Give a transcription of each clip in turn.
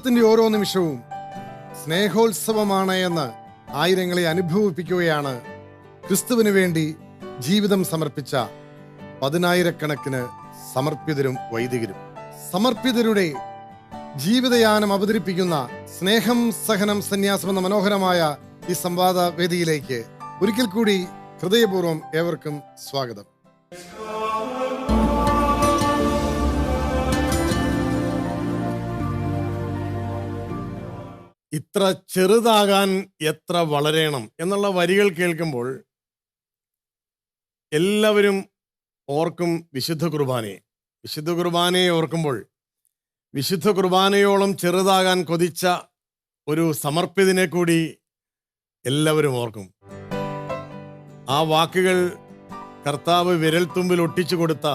ജീവിതത്തിന്റെ ഓരോ നിമിഷവും സ്നേഹോത്സവമാണ് എന്ന് ആയിരങ്ങളെ അനുഭവിപ്പിക്കുകയാണ് ക്രിസ്തുവിന് വേണ്ടി ജീവിതം സമർപ്പിച്ച പതിനായിരക്കണക്കിന് സമർപ്പിതരും വൈദികരും. സമർപ്പിതരുടെ ജീവിതയാനം അവതരിപ്പിക്കുന്ന സ്നേഹം സഹനം സന്യാസം എന്ന മനോഹരമായ ഈ സംവാദ വേദിയിലേക്ക് ഒരിക്കൽ കൂടി ഹൃദയപൂർവ്വം ഏവർക്കും സ്വാഗതം. ഇത്ര ചെറുതാകാൻ എത്ര വളരണം എന്നുള്ള വരികൾ കേൾക്കുമ്പോൾ എല്ലാവരും ഓർക്കും വിശുദ്ധ കുർബാനയെ. വിശുദ്ധ കുർബാനയെ ഓർക്കുമ്പോൾ വിശുദ്ധ കുർബാനയോളം ചെറുതാകാൻ കൊതിച്ച ഒരു സമർപ്പിതനെ കൂടി എല്ലാവരും ഓർക്കും. ആ വാക്കുകൾ കർത്താവ് വിരൽത്തുമ്പിൽ ഒട്ടിച്ചു കൊടുത്ത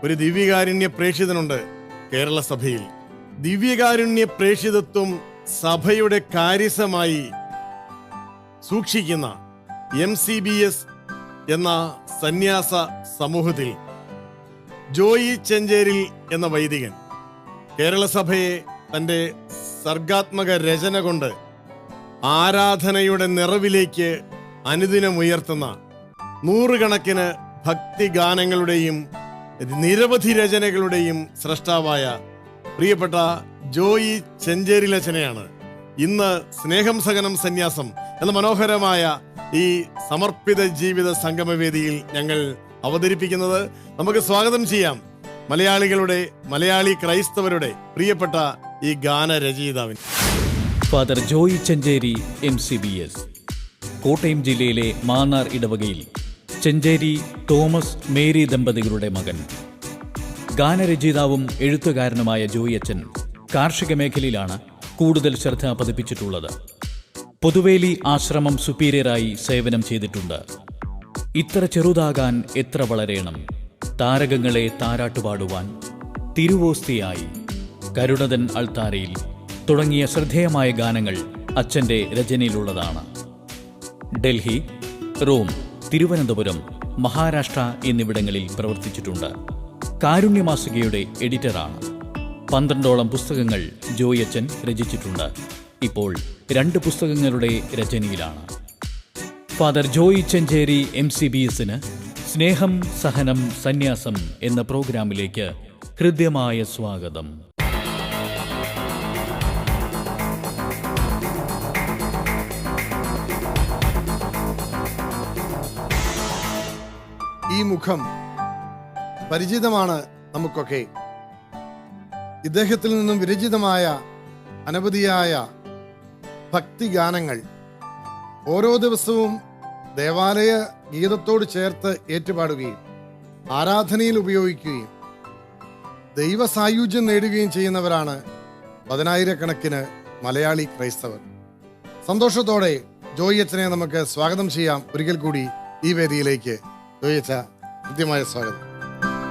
ഒരു ദിവ്യകാരുണ്യ പ്രേക്ഷിതനുണ്ട് കേരള സഭയിൽ. ദിവ്യകാരുണ്യ പ്രേക്ഷിതത്വം സഭയുടെ കാര്യസമായി സൂക്ഷിക്കുന്ന MCBS എന്ന സന്യാസ സമൂഹത്തിൽ ജോയി ചെഞ്ചേരിൽ എന്ന വൈദികൻ കേരള സഭയെ തൻ്റെ സർഗാത്മക രചന കൊണ്ട് ആരാധനയുടെ നിറവിലേക്ക് അനുദിനം ഉയർത്തുന്ന നൂറുകണക്കിന് ഭക്തിഗാനങ്ങളുടെയും നിരവധി രചനകളുടെയും സ്രഷ്ടാവായ പ്രിയപ്പെട്ട ജോയി ചെഞ്ചേരിലച്ചനെയാണ് ഇന്ന് സ്നേഹം സഹനം സന്യാസം എന്ന മനോഹരമായ ഈ സമർപ്പിത ജീവിത സംഗമവേദിയിൽ ഞങ്ങൾ അവതരിപ്പിക്കുന്നത്. നമുക്ക് സ്വാഗതം ചെയ്യാം മലയാളി ക്രൈസ്തവരുടെ പ്രിയപ്പെട്ട ഈ ഗാനരചയിതാവിന്. ഫാദർ ജോയി ചെഞ്ചേരി MCBS, കോട്ടയം ജില്ലയിലെ മാന്നാർ ഇടവകയിൽ ചെഞ്ചേരി തോമസ് മേരി ദമ്പതികളുടെ മകൻ. ഗാനരചയിതാവും എഴുത്തുകാരനുമായ ജോയി അച്ഛൻ കാർഷിക മേഖലയിലാണ് കൂടുതൽ ശ്രദ്ധ പതിപ്പിച്ചിട്ടുള്ളത്. പൊതുവേലി ആശ്രമം സുപ്പീരിയറായി സേവനം ചെയ്തിട്ടുണ്ട്. ഇത്ര ചെറുതാകാൻ എത്ര വളരണം, താരകങ്ങളെ താരാട്ടുപാടുവാൻ, തിരുവോസ്തിയായി, കരുണതൻ അൾത്താരയിൽ തുടങ്ങിയ ശ്രദ്ധേയമായ ഗാനങ്ങൾ അച്ഛൻ്റെ രചനയിലുള്ളതാണ്. ഡൽഹി, റോം, തിരുവനന്തപുരം, മഹാരാഷ്ട്ര എന്നിവിടങ്ങളിൽ പ്രവർത്തിച്ചിട്ടുണ്ട്. കാരുണ്യമാസികയുടെ എഡിറ്ററാണ്. 12ഓളം പുസ്തകങ്ങൾ ജോയി അച്ഛൻ രചിച്ചിട്ടുണ്ട്. ഇപ്പോൾ 2 പുസ്തകങ്ങളുടെ രചനയിലാണ്. ഫാദർ ജോയി ചെഞ്ചേരി MCBSന് സ്നേഹം സഹനം സന്യാസം എന്ന പ്രോഗ്രാമിലേക്ക് ഹൃദ്യമായ സ്വാഗതം. ഈ മുഖം പരിചിതമാണ് നമുക്കൊക്കെ. ഇദ്ദേഹത്തിൽ നിന്നും വിരചിതമായ അനവധിയായ ഭക്തിഗാനങ്ങൾ ഓരോ ദിവസവും ദേവാലയ ഗീതത്തോട് ചേർത്ത് ഏറ്റുപാടുകയും ആരാധനയിൽ ഉപയോഗിക്കുകയും ദൈവസായുജ്യം നേടുകയും ചെയ്യുന്നവരാണ് പതിനായിരക്കണക്കിന് മലയാളി ക്രൈസ്തവർ. സന്തോഷത്തോടെ ജോയി അച്ഛനെ നമുക്ക് സ്വാഗതം ചെയ്യാം ഒരിക്കൽ കൂടി ഈ വേദിയിലേക്ക്. ജോയി അച്ഛ, കൃത്യമായ സ്വാഗതം.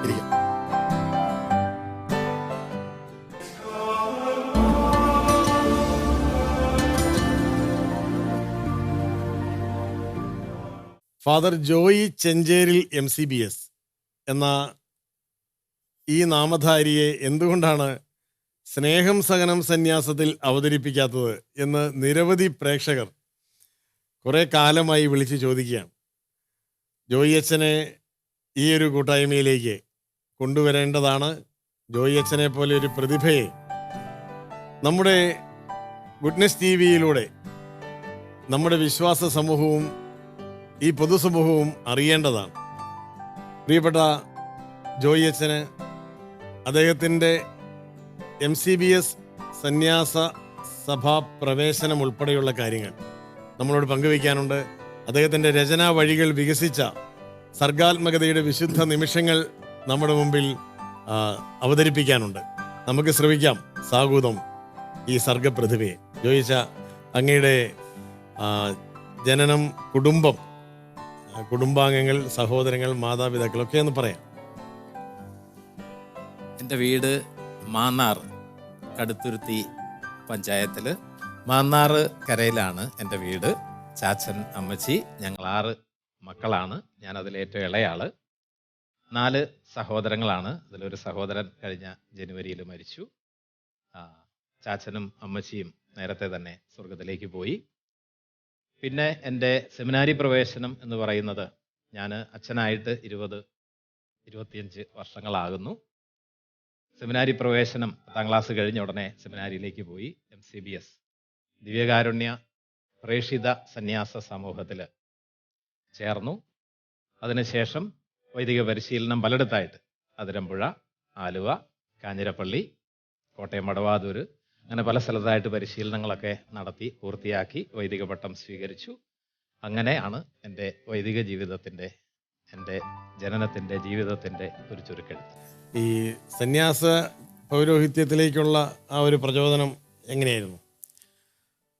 ഇരിക്കാം. ഫാദർ ജോയി ചെഞ്ചേരിൽ MCBS എന്ന ഈ നാമധാരിയെ എന്തുകൊണ്ടാണ് സ്നേഹം സഹനം സന്യാസത്തിൽ അവതരിപ്പിക്കാത്തത് എന്ന് നിരവധി പ്രേക്ഷകർ കുറെ കാലമായി വിളിച്ച് ചോദിക്കുകയാണ്. ജോയി അച്ഛനെ ഈ ഒരു കൂട്ടായ്മയിലേക്ക് കൊണ്ടുവരേണ്ടതാണ്. ജോയി അച്ഛനെ പോലെ ഒരു പ്രതിഭയെ നമ്മുടെ ഗുഡ്നസ് TVയിലൂടെ നമ്മുടെ വിശ്വാസ സമൂഹവും ഈ പൊതുസമൂഹവും അറിയേണ്ടതാണ്. പ്രിയപ്പെട്ട ജോയി അച്ഛന് അദ്ദേഹത്തിൻ്റെ MCBS സന്യാസ സഭാ പ്രവേശനം ഉൾപ്പെടെയുള്ള കാര്യങ്ങൾ നമ്മളോട് പങ്കുവയ്ക്കാനുണ്ട്. അദ്ദേഹത്തിൻ്റെ രചനാ വഴികൾ വികസിച്ച സർഗാത്മകതയുടെ വിശുദ്ധ നിമിഷങ്ങൾ നമ്മുടെ മുമ്പിൽ അവതരിപ്പിക്കാനുണ്ട്. നമുക്ക് ശ്രമിക്കാം സാഗൂതം ഈ സർഗപ്രതിഭയെ. ജോയിച്ച, അങ്ങയുടെ ജനനം, കുടുംബാംഗങ്ങൾ, സഹോദരങ്ങൾ, മാതാപിതാക്കളൊക്കെ ഒന്ന് പറയാം. എൻ്റെ വീട് മാന്നാർ കടുത്തുരുത്തി പഞ്ചായത്തിൽ മാന്നാർ കരയിലാണ് എൻ്റെ വീട്. ചാച്ചൻ, അമ്മച്ചി, ഞങ്ങൾ 6 മക്കളാണ്. ഞാൻ അതിലേറ്റവും ഇളയാള്. 4 സഹോദരങ്ങളാണ്. അതിലൊരു സഹോദരൻ കഴിഞ്ഞ ജനുവരിയിൽ മരിച്ചു. ചാച്ചനും അമ്മച്ചിയും നേരത്തെ തന്നെ സ്വർഗത്തിലേക്ക് പോയി. പിന്നെ എൻ്റെ സെമിനാരി പ്രവേശനം എന്ന് പറയുന്നത്, ഞാൻ അച്ഛനായിട്ട് 25 വർഷങ്ങളാകുന്നു. സെമിനാരി പ്രവേശനം 10ാം ക്ലാസ് കഴിഞ്ഞ ഉടനെ സെമിനാരിയിലേക്ക് പോയി. MCBS ദിവ്യകാരുണ്യ പ്രേക്ഷിത സന്യാസ സമൂഹത്തിൽ ചേർന്നു. അതിനുശേഷം വൈദിക പരിശീലനം പലയിടത്തായിട്ട്, അതിരമ്പുഴ, ആലുവ, കാഞ്ഞിരപ്പള്ളി, കോട്ടയം വടവാതൂർ, അങ്ങനെ പല സ്ഥലത്തായിട്ട് പരിശീലനങ്ങളൊക്കെ നടത്തി പൂർത്തിയാക്കി വൈദിക പട്ടം സ്വീകരിച്ചു. അങ്ങനെയാണ് എൻ്റെ വൈദിക ജീവിതത്തിൻ്റെ, എൻ്റെ ജനനത്തിൻ്റെ ജീവിതത്തിൻ്റെ ഒരു ചുരുക്കെഴുത്ത്. ഈ സന്യാസ പൗരോഹിത്യത്തിലേക്കുള്ള ആ ഒരു പ്രചോദനം എങ്ങനെയായിരുന്നു?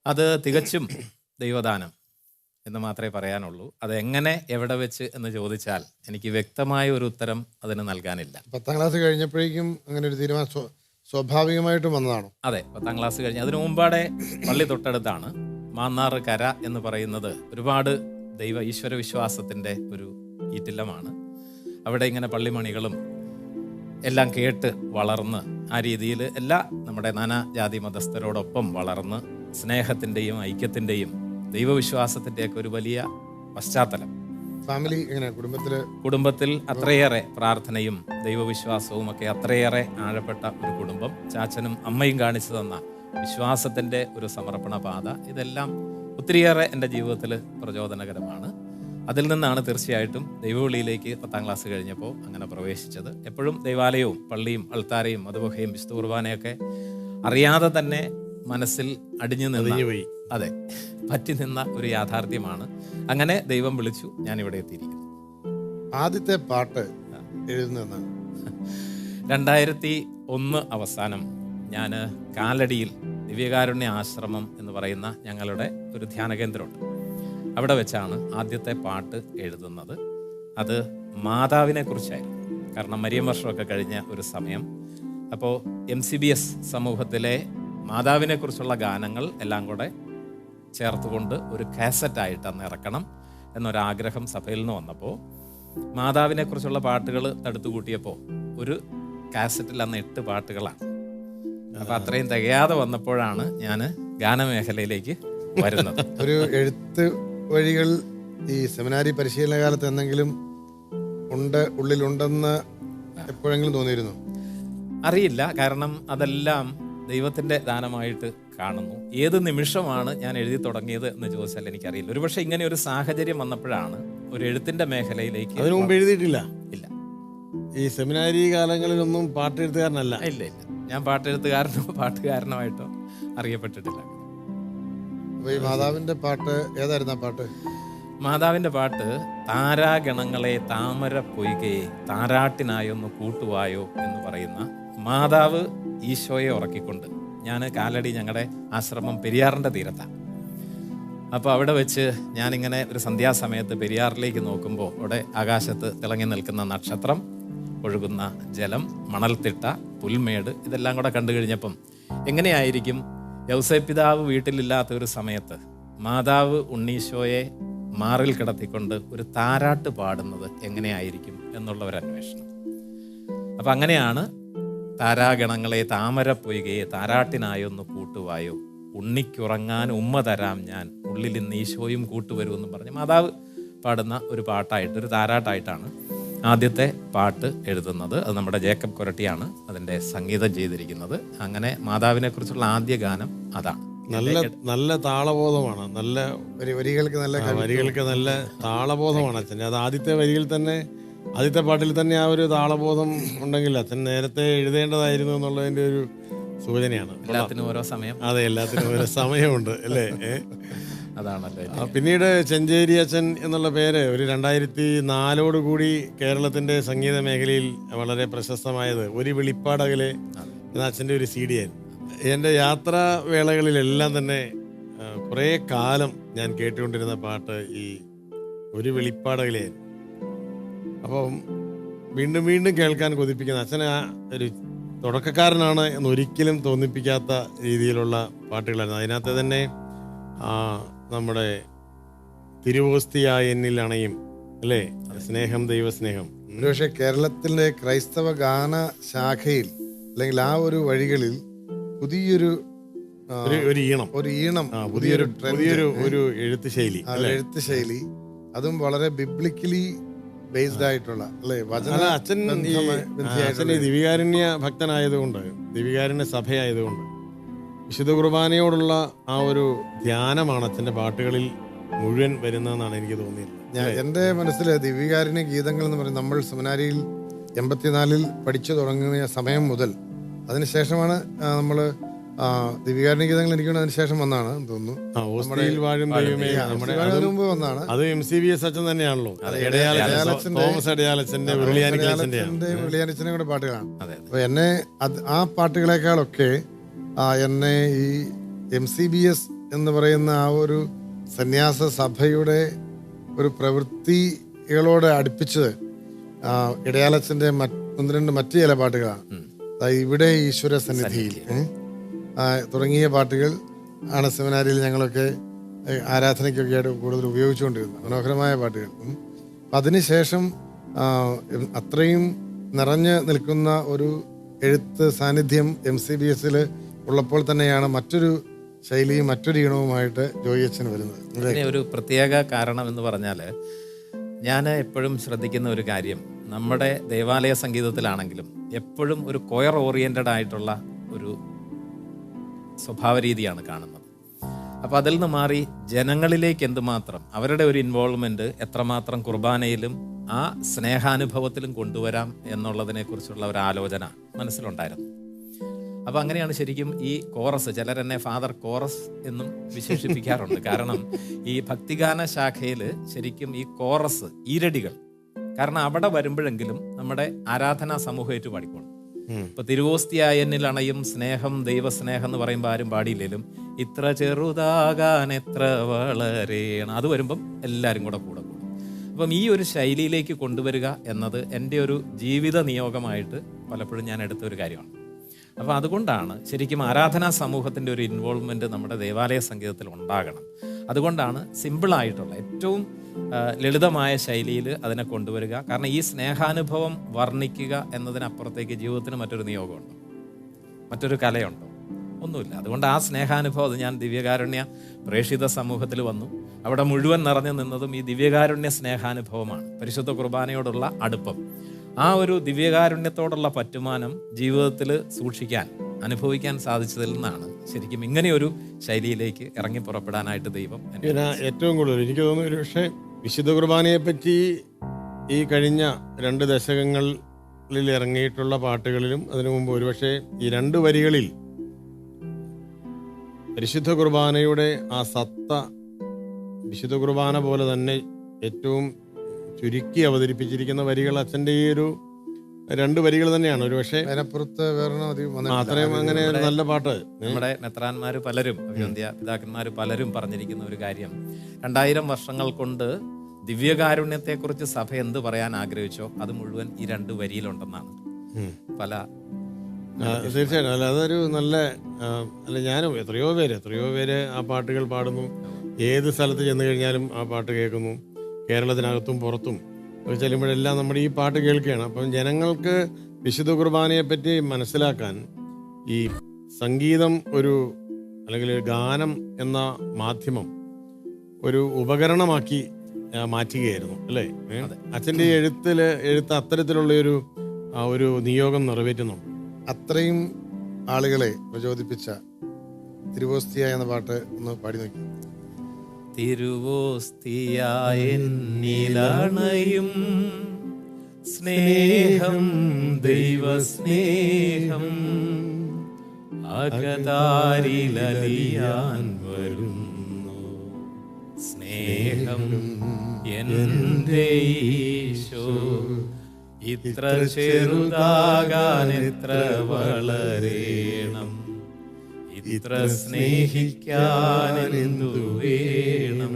അത് തികച്ചും ദൈവദാനം എന്ന് മാത്രമേ പറയാനുള്ളൂ. അതെങ്ങനെ, എവിടെ വെച്ച് എന്ന് ചോദിച്ചാൽ എനിക്ക് വ്യക്തമായ ഒരു ഉത്തരം അതിന് നൽകാനില്ല. 10ാം ക്ലാസ് കഴിഞ്ഞപ്പോഴേക്കും അങ്ങനെ ഒരു തീരുമാനം സ്വാഭാവികമായിട്ടും വന്നതാണോ? അതെ, 10ാം ക്ലാസ് കഴിഞ്ഞ് അതിനു മുമ്പാടെ പള്ളി തൊട്ടടുത്താണ്. മാന്നാർ കര എന്ന് പറയുന്നത് ഒരുപാട് ഈശ്വര വിശ്വാസത്തിൻ്റെ ഒരു ഈറ്റില്ലമാണ്. അവിടെ ഇങ്ങനെ പള്ളിമണികളും എല്ലാം കേട്ട് വളർന്ന് ആ രീതിയിൽ എല്ലാ നമ്മുടെ നാനാജാതി മതസ്ഥരോടൊപ്പം വളർന്ന് സ്നേഹത്തിൻ്റെയും ഐക്യത്തിൻ്റെയും ദൈവവിശ്വാസത്തിൻ്റെയൊക്കെ ഒരു വലിയ പശ്ചാത്തലം. ഫാമിലി എങ്ങനെ, കുടുംബത്തിൽ അത്രയേറെ പ്രാർത്ഥനയും ദൈവവിശ്വാസവും ഒക്കെ അത്രയേറെ ആഴപ്പെട്ട ഒരു കുടുംബം. ചാച്ചനും അമ്മയും കാണിച്ചു തന്ന വിശ്വാസത്തിൻ്റെ ഒരു സമർപ്പണ പാത, ഇതെല്ലാം ഒത്തിരിയേറെ എൻ്റെ ജീവിതത്തിൽ പ്രചോദനകരമാണ്. അതിൽ നിന്നാണ് തീർച്ചയായിട്ടും ദൈവവിളിയിലേക്ക് 10ാം ക്ലാസ് കഴിഞ്ഞപ്പോൾ അങ്ങനെ പ്രവേശിച്ചത്. എപ്പോഴും ദൈവാലയവും പള്ളിയും അൾത്താരയും മധുബഹയും വിശുദ്ധ കുർബാനയൊക്കെ അറിയാതെ തന്നെ മനസ്സിൽ അടിഞ്ഞു നിന്ന്, അതെ, പറ്റി നിന്ന ഒരു യാഥാർത്ഥ്യമാണ്. അങ്ങനെ ദൈവം വിളിച്ചു, ഞാൻ ഇവിടെ എത്തിയിരിക്കുന്നു. ആദ്യത്തെ പാട്ട് എഴുതുന്ന 2001 അവസാനം ഞാൻ കാലടിയിൽ ദിവ്യകാരുണ്യ ആശ്രമം എന്ന് പറയുന്ന ഞങ്ങളുടെ ഒരു ധ്യാന കേന്ദ്രമുണ്ട്. അവിടെ വെച്ചാണ് ആദ്യത്തെ പാട്ട് എഴുതുന്നത്. അത് മാതാവിനെ കുറിച്ചായിരുന്നു. കാരണം മരിയം വർഷമൊക്കെ കഴിഞ്ഞ ഒരു സമയം. അപ്പോൾ MCBS സമൂഹത്തിലെ മാതാവിനെ കുറിച്ചുള്ള ഗാനങ്ങൾ എല്ലാം കൂടെ ചേർത്തുകൊണ്ട് ഒരു കാസറ്റായിട്ട് അന്ന് ഇറക്കണം എന്നൊരാഗ്രഹം സഭയിൽ നിന്ന് വന്നപ്പോൾ മാതാവിനെ കുറിച്ചുള്ള പാട്ടുകൾ തടുത്തു കൂട്ടിയപ്പോൾ ഒരു കാസറ്റിൽ അന്ന് 8 പാട്ടുകളാണ്. അപ്പം അത്രയും തികയാതെ വന്നപ്പോഴാണ് ഞാൻ ഗാനമേഖലയിലേക്ക് വരുന്നത്. ഒരു എഴുത്ത് വഴികൾ ഈ സെമിനാരി പരിശീലന കാലത്ത് എന്തെങ്കിലും ഉള്ളിലുണ്ടെന്ന് എപ്പോഴെങ്കിലും തോന്നിയിരുന്നു? അറിയില്ല, കാരണം അതെല്ലാം ദൈവത്തിൻ്റെ ദാനമായിട്ട് കാണുന്നു. ഏത് നിമിഷമാണ് ഞാൻ എഴുതി തുടങ്ങിയത് എന്ന് ചോദിച്ചാൽ എനിക്കറിയില്ല. ഒരുപക്ഷെ ഇങ്ങനെ ഒരു സാഹചര്യം വന്നപ്പോഴാണ് ഒരു എഴുത്തിൻ്റെ മേഖലയിലേക്ക്. അതിനു മുമ്പ് എഴുതിയിട്ടില്ല? ഇല്ല. ഈ സെമിനാരി കാലങ്ങളിലൊന്നും പാട്ടെഴുത്തുകാരനല്ല? ഇല്ല. ഞാൻ പാട്ടെഴുത്തുകാരനോ പാട്ടുകാരനോ അറിയപ്പെട്ടിട്ടില്ല. അപ്പോൾ ഈ മാതാവിൻ്റെ പാട്ട് ഏതായിരുന്നു? ആ പാട്ട്, മാതാവിൻ്റെ പാട്ട് താരാഗണങ്ങളെ താമര പൊയ്കയെ താരാട്ടിനായൊന്ന് കൂട്ടുവായോ എന്ന് പറയുന്ന, മാതാവ് ഈശോയെ ഉറക്കിക്കൊണ്ട്, ഞാൻ കാലടി, ഞങ്ങളുടെ ആശ്രമം പെരിയാറിൻ്റെ തീരത്താണ്. അപ്പോൾ അവിടെ വെച്ച് ഞാനിങ്ങനെ ഒരു സന്ധ്യാസമയത്ത് പെരിയാറിലേക്ക് നോക്കുമ്പോൾ അവിടെ ആകാശത്ത് തിളങ്ങി നിൽക്കുന്ന നക്ഷത്രം, ഒഴുകുന്ന ജലം, മണൽത്തിട്ട, പുൽമേട്, ഇതെല്ലാം കൂടെ കണ്ടു കഴിഞ്ഞപ്പം എങ്ങനെയായിരിക്കും യൗസേപ്പിതാവ് വീട്ടിലില്ലാത്ത ഒരു സമയത്ത് മാതാവ് ഉണ്ണീശോയെ മാറിൽ കിടത്തിക്കൊണ്ട് ഒരു താരാട്ട് പാടുന്നത് എങ്ങനെയായിരിക്കും എന്നുള്ള ഒരു അന്വേഷണം. അപ്പം അങ്ങനെയാണ് താരാഗണങ്ങളെ താമര പൊയ്കയെ താരാട്ടിനായൊന്ന് കൂട്ടുവായോ, ഉണ്ണിക്കുറങ്ങാൻ ഉമ്മ തരാം ഞാൻ, ഉള്ളിൽ ഇന്ന് ഈശോയും കൂട്ടുവരുമെന്നും പറഞ്ഞ് മാതാവ് പാടുന്ന ഒരു പാട്ടായിട്ട്, ഒരു താരാട്ടായിട്ടാണ് ആദ്യത്തെ പാട്ട് എഴുതുന്നത്. അത് നമ്മുടെ ജേക്കബ് കൊരട്ടിയാണ് അതിൻ്റെ സംഗീതം ചെയ്തിരിക്കുന്നത്. അങ്ങനെ മാതാവിനെ കുറിച്ചുള്ള ആദ്യ ഗാനം അതാണ്. നല്ല താളബോധമാണ്, നല്ല വരികൾക്ക് നല്ല താളബോധമാണ് അച്ഛൻ. അത് ആദ്യത്തെ വരിയിൽ തന്നെ, ആദ്യത്തെ പാട്ടിൽ തന്നെ ആ ഒരു താളബോധം ഉണ്ടെങ്കിൽ അച്ഛൻ നേരത്തെ എഴുതേണ്ടതായിരുന്നു എന്നുള്ളതിൻ്റെ ഒരു സൂചനയാണ്. എല്ലാത്തിനും ഓരോ സമയം. അതെ, എല്ലാത്തിനും ഓരോ സമയമുണ്ട് അല്ലേ? അതാണല്ലോ. പിന്നീട് ചെഞ്ചേരി അച്ഛൻ എന്നുള്ള പേര് ഒരു 2004 കൂടി കേരളത്തിൻ്റെ സംഗീത മേഖലയിൽ വളരെ പ്രശസ്തമായത് ഒരു വെളിപ്പാടകലെ എന്ന അച്ഛൻ്റെ ഒരു CD ആയിരുന്നു. എൻ്റെ യാത്രാ വേളകളിലെല്ലാം തന്നെ കുറേ കാലം ഞാൻ കേട്ടുകൊണ്ടിരുന്ന പാട്ട് ഈ ഒരു വെളിപ്പാടകലെയായിരുന്നു. അപ്പം വീണ്ടും വീണ്ടും കേൾക്കാൻ കൊതിപ്പിക്കുന്ന, അച്ഛന് ഒരു തുടക്കക്കാരനാണ് എന്നൊരിക്കലും തോന്നിപ്പിക്കാത്ത രീതിയിലുള്ള പാട്ടുകളായിരുന്നു. അതിനകത്ത് തന്നെ നമ്മുടെ തിരുവോസ്തിയായ എന്നിൽ അണയും, അല്ലേ, സ്നേഹം ദൈവസ്നേഹം. ഒരുപക്ഷെ കേരളത്തിലെ ക്രൈസ്തവ ഗാന ശാഖയിൽ അല്ലെങ്കിൽ ആ ഒരു വഴികളിൽ പുതിയൊരു ഒരു ഈണം, ഒരു ഈണം, പുതിയൊരു ട്രെൻഡ്, ഒരു എഴുത്ത് ശൈലി, എഴുത്ത് ശൈലി, അതും വളരെ ബിബ്ലിക്കലി ബേസ്ഡ് ആയിട്ടുള്ള അല്ലേ, വചന അച്ഛൻ ഈ ദിവികാരുണ്യ ഭക്തനായതുകൊണ്ട്, ദിവികാരുണ്യ സഭയായതുകൊണ്ട് വിശുദ്ധ കുർബാനയോടുള്ള ആ ഒരു ധ്യാനമാണ് അച്ഛൻ്റെ പാട്ടുകളിൽ മുഴുവൻ വരുന്നതെന്നാണ് എനിക്ക് തോന്നിയത്. എൻ്റെ മനസ്സിൽ ദിവ്യകാരുണ്യ ഗീതങ്ങൾ എന്ന് പറയുന്നത് നമ്മൾ സെമിനാരിയിൽ 84 പഠിച്ചു തുടങ്ങിയ സമയം മുതൽ, അതിനുശേഷമാണ് നമ്മൾ ദിവ്യകാരുണ്യ ഗീതങ്ങൾ എനിക്ക് അതിനുശേഷം വന്നാണ് തോന്നുന്നു. മുമ്പ് വന്നാണ്. അത് MCBS അച്ഛൻ തന്നെയാണല്ലോ, തോമസ് അടയാലച്ചന്റെ വെള്ളിയാനിച്ചന്റെ കൂടെ പാട്ടുകളാണ്. അപ്പൊ എന്നെ ആ പാട്ടുകളെക്കാളൊക്കെ എന്നെ ഈ MCBS എന്ന് പറയുന്ന ആ ഒരു സന്യാസ സഭയുടെ ഒരു പ്രവൃത്തികളോട് അടുപ്പിച്ചത് ഇടയാലച്ചന്റെ 1-2 മറ്റു ചില പാട്ടുകളാണ്. ഇവിടെ ഈശ്വര സന്നിധിയിൽ തുടങ്ങിയ പാട്ടുകൾ ആണ് സെമിനാരിയിൽ ഞങ്ങളൊക്കെ ആരാധനയ്ക്കൊക്കെ ആയിട്ട് കൂടുതൽ ഉപയോഗിച്ചുകൊണ്ടിരുന്നത്, മനോഹരമായ പാട്ടുകൾ. അതിനുശേഷം അത്രയും നിറഞ്ഞു നിൽക്കുന്ന ഒരു എഴുത്ത് സാന്നിധ്യം MCBSൽ ഉള്ളപ്പോൾ തന്നെയാണ് മറ്റൊരു ശൈലിയും മറ്റൊരു ഈണവുമായിട്ട് ജോയി അച്ഛൻ വരുന്നത്. അതിന് ഒരു പ്രത്യേക കാരണം എന്ന് പറഞ്ഞാൽ, ഞാൻ എപ്പോഴും ശ്രദ്ധിക്കുന്ന ഒരു കാര്യം, നമ്മുടെ ദേവാലയ സംഗീതത്തിലാണെങ്കിലും എപ്പോഴും ഒരു കൊയർ ഓറിയൻറ്റഡ് ആയിട്ടുള്ള ഒരു സ്വഭാവ രീതിയാണ് കാണുന്നത്. അപ്പോൾ അതിൽ നിന്ന് മാറി ജനങ്ങളിലേക്ക് എന്തുമാത്രം അവരുടെ ഒരു ഇൻവോൾവ്മെൻറ്റ് എത്രമാത്രം കുർബാനയിലും ആ സ്നേഹാനുഭവത്തിലും കൊണ്ടുവരാം എന്നുള്ളതിനെക്കുറിച്ചുള്ള ഒരു ആലോചന മനസ്സിലുണ്ടായിരുന്നു. അപ്പോൾ അങ്ങനെയാണ് ശരിക്കും ഈ കോറസ്, ചിലരെന്നെ ഫാദർ കോറസ് എന്നും വിശേഷിപ്പിക്കാറുണ്ട്. കാരണം ഈ ഭക്തിഗാന ശാഖയിൽ ശരിക്കും ഈ കോറസ്, ഈരടികൾ, കാരണം അവിടെ വരുമ്പോഴെങ്കിലും നമ്മുടെ ആരാധനാ സമൂഹമായിട്ട് പാടിക്കോളും. ഇപ്പൊ തിരുവോസ്തിയായന്നിൽ അണയും സ്നേഹം ദൈവസ്നേഹം എന്ന് പറയുമ്പോൾ ആരും പാടിയില്ലേലും ഇത്ര ചെറുതാകാൻ എത്ര വളരേണം, അത് വരുമ്പം എല്ലാവരും കൂടെ കൂടും. അപ്പം ഈ ഒരു ശൈലിയിലേക്ക് കൊണ്ടുവരിക എന്നത് എൻ്റെ ഒരു ജീവിത നിയോഗമായിട്ട് പലപ്പോഴും ഞാൻ എടുത്ത ഒരു കാര്യമാണ്. അപ്പോൾ അതുകൊണ്ടാണ് ശരിക്കും ആരാധനാ സമൂഹത്തിൻ്റെ ഒരു ഇൻവോൾവ്മെൻറ്റ് നമ്മുടെ ദേവാലയ സംഗീതത്തിൽ ഉണ്ടാകണം. അതുകൊണ്ടാണ് സിമ്പിളായിട്ടുള്ള ഏറ്റവും ലളിതമായ ശൈലിയിൽ അതിനെ കൊണ്ടുവരിക. കാരണം ഈ സ്നേഹാനുഭവം വർണ്ണിക്കുക എന്നതിനപ്പുറത്തേക്ക് ജീവിതത്തിന് മറ്റൊരു നിയോഗമുണ്ടോ, മറ്റൊരു കലയുണ്ടോ? ഒന്നുമില്ല. അതുകൊണ്ട് ആ സ്നേഹാനുഭവം, അത് ഞാൻ ദിവ്യകാരുണ്യ പ്രേക്ഷിത സമൂഹത്തിൽ വന്നു, അവിടെ മുഴുവൻ നിറഞ്ഞു നിന്നതും ഈ ദിവ്യകാരുണ്യ സ്നേഹാനുഭവമാണ്. പരിശുദ്ധ കുർബാനയോടുള്ള അടുപ്പം, ആ ഒരു ദിവ്യകാരുണ്യത്തോടുള്ള പറ്റുമാനം ജീവിതത്തിൽ സൂക്ഷിക്കാൻ, അനുഭവിക്കാൻ സാധിച്ചതിൽ നിന്നാണ് ശരിക്കും ഇങ്ങനെയൊരു ശൈലിയിലേക്ക് ഇറങ്ങി പുറപ്പെടാനായിട്ട് ദൈവം ഏറ്റവും കൂടുതൽ എനിക്ക് തോന്നുന്നു. പക്ഷേ വിശുദ്ധ കുർബാനയെ പറ്റി ഈ കഴിഞ്ഞ 2 ദശകങ്ങളിൽ ഇറങ്ങിയിട്ടുള്ള പാട്ടുകളിലും അതിനു മുമ്പ് ഒരുപക്ഷെ ഈ 2 വരികളിൽ പരിശുദ്ധ കുർബാനയുടെ ആ സത്ത വിശുദ്ധ കുർബാന പോലെ തന്നെ ഏറ്റവും ചുരുക്കി അവതരിപ്പിച്ചിരിക്കുന്ന വരികൾ അച്ഛൻ്റെ ഈ ഒരു 2 വരികൾ തന്നെയാണ്. ഒരു പക്ഷേ അതിനപ്പുറത്ത് അത്രയും അങ്ങനെ ഒരു നല്ല പാട്ട്. നമ്മുടെ മെത്രാന്മാർ പലരും, പിതാക്കന്മാർ പലരും പറഞ്ഞിരിക്കുന്ന ഒരു കാര്യം, 2000 വർഷങ്ങൾ കൊണ്ട് ദിവ്യകാരുണ്യത്തെക്കുറിച്ച് സഭ എന്ത് പറയാൻ ആഗ്രഹിച്ചോ അത് മുഴുവൻ ഈ 2 വരിയിലുണ്ടെന്നാണ് പല. തീർച്ചയായിട്ടും. അല്ല, അതൊരു നല്ല അല്ല, ഞാനും എത്രയോ പേര് ആ പാട്ടുകൾ പാടുന്നു. ഏത് സ്ഥലത്ത് ചെന്ന് കഴിഞ്ഞാലും ആ പാട്ട് കേൾക്കുന്നു. കേരളത്തിനകത്തും പുറത്തും ചെല്ലുമ്പോഴെല്ലാം നമ്മുടെ ഈ പാട്ട് കേൾക്കുകയാണ്. അപ്പം ജനങ്ങൾക്ക് വിശുദ്ധ കുർബാനയെപ്പറ്റി മനസ്സിലാക്കാൻ ഈ സംഗീതം അല്ലെങ്കിൽ ഗാനം എന്ന മാധ്യമം ഒരു ഉപകരണമാക്കി മാറ്റുകയായിരുന്നു, അല്ലേ? അച്ഛൻ്റെ എഴുത്ത് അത്തരത്തിലുള്ള ഒരു നിയോഗം നിറവേറ്റുന്നു. അത്രയും ആളുകളെ പ്രചോദിപ്പിച്ച തിരുവോസ്തിയ എന്ന പാട്ട് ഒന്ന് പാടി നോക്കി. തിരുവോസ്തിയായെന്നിലണയും സ്നേഹം ദൈവസ്നേഹം അകതാരിലലിയാൻ വരുന്നു സ്നേഹം എൻ്റെ ഈശോ ഇത്ര ചെറുതാകാൻ എത്ര വളരേണം ഇത്ര സ്നേഹിക്കാനെന്തു വേണം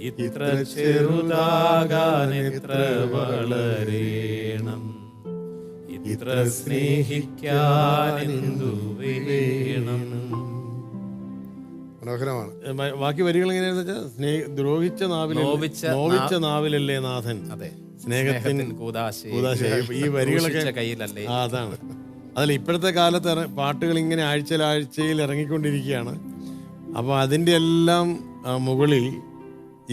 ഇത്ര ചെറുതാകാൻ എത്ര വളരേണം ഇത്ര സ്നേഹിക്കാനെന്തു വേണം. മനോഹരമാണ്. ബാക്കി വരികൾ എങ്ങനെയാണെന്ന് വെച്ചാൽ, ദ്രോഹിച്ച നാവിലല്ലേ നാഥൻ, അതെ, സ്നേഹത്തിൻ കൂദാശ. ഈ വരികളൊക്കെ കയ്യിലല്ലേ. അതാണ് അതിൽ ഇപ്പോഴത്തെ കാലത്ത് പാട്ടുകൾ ഇങ്ങനെ ആഴ്ചയിൽ ഇറങ്ങിക്കൊണ്ടിരിക്കുകയാണ്. അപ്പോൾ അതിൻ്റെ എല്ലാം മുകളിൽ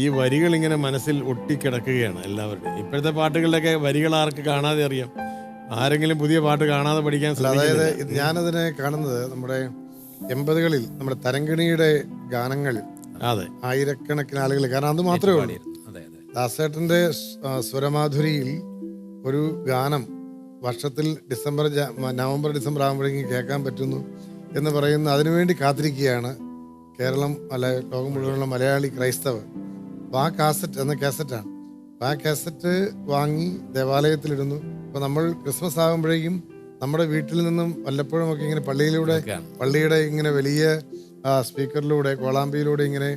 ഈ വരികൾ ഇങ്ങനെ മനസ്സിൽ ഒട്ടിക്കിടക്കുകയാണ് എല്ലാവരുടെയും. ഇപ്പോഴത്തെ പാട്ടുകളുടെയൊക്കെ വരികൾ ആർക്ക് കാണാതെ അറിയാം? ആരെങ്കിലും പുതിയ പാട്ട് കാണാതെ പഠിക്കാൻ അതായത് ഞാനതിനെ കാണുന്നത് നമ്മുടെ 80കളിൽ നമ്മുടെ തരങ്കിണിയുടെ ഗാനങ്ങൾ അതെ ആയിരക്കണക്കിന് ആളുകൾ, കാരണം അത് മാത്രമേ ഉള്ളൂ. ദാസേട്ടന്റെ സ്വരമാധുരിയിൽ ഒരു ഗാനം വർഷത്തിൽ നവംബർ ഡിസംബർ ആകുമ്പോഴേക്കും കേൾക്കാൻ പറ്റുന്നു എന്ന് പറയുന്ന അതിനുവേണ്ടി കാത്തിരിക്കുകയാണ് കേരളം, ലോകം മുഴുവനുള്ള മലയാളി ക്രൈസ്തവർ. അപ്പോൾ ആ കാസറ്റാണ്. അപ്പോൾ ആ കാസറ്റ് വാങ്ങി ദേവാലയത്തിലിടുന്നു. അപ്പോൾ നമ്മൾ ക്രിസ്മസ് ആകുമ്പോഴേക്കും നമ്മുടെ വീട്ടിൽ നിന്നും വല്ലപ്പോഴും ഒക്കെ ഇങ്ങനെ പള്ളിയുടെ ഇങ്ങനെ വലിയ സ്പീക്കറിലൂടെ കോളാമ്പിയിലൂടെ ഇങ്ങനെ